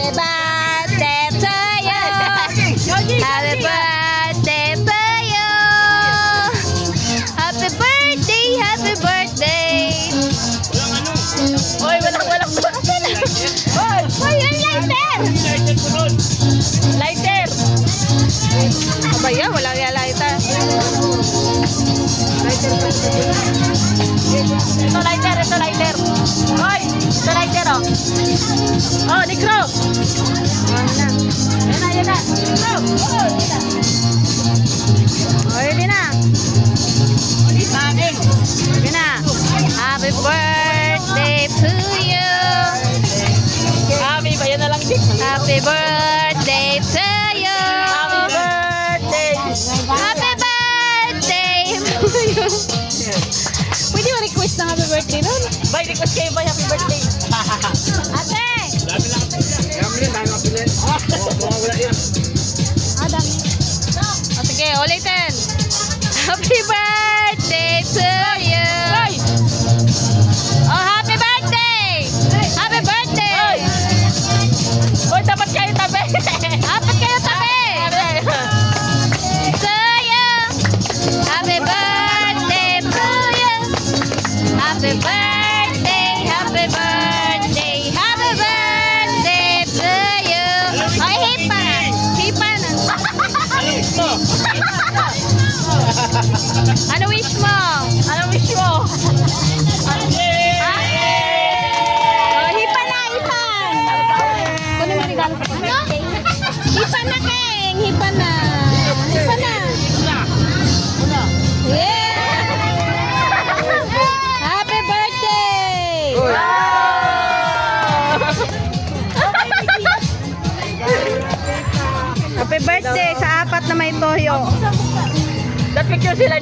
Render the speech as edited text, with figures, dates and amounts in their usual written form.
Happy birthday to you. Happy birthday to you. Happy birthday, happy birthday. Oy, walang Hoy, yung lighter. lighter. Abaya, wala yung lighter. Ito lighter. Oy, ito lighter oh. Oh, Negro. Yan na. Negro. Oh, Oh, yun na. Taging. Yun na. Happy birthday to you. Happy ba yan na lang din? Happy birthday to you. Happy birthday. Happy birthday to you. Pwede mo request ng happy birthday nun? Bay, request kayo ba? Happy birthday. Ate! Dami. O sige, ulitin. Happy birthday to you. Bay! Oh, happy birthday! Happy birthday! Oy, dapat kayo tabi. Apat kayo tabi! To you! Happy birthday to you! Happy birthday! Happy birthday! Happy birthday to you! Ay, hipa! Hipa na! Ano wish mo? Ano wish mo? Oh, hipa na! Hipa! Kunin mo regalo ko. Ano? Hipa na, Keng! Hipa na! Hipa na! Yeah! Happy birthday! Happy birthday sa apat na may toyo. That picture sila ni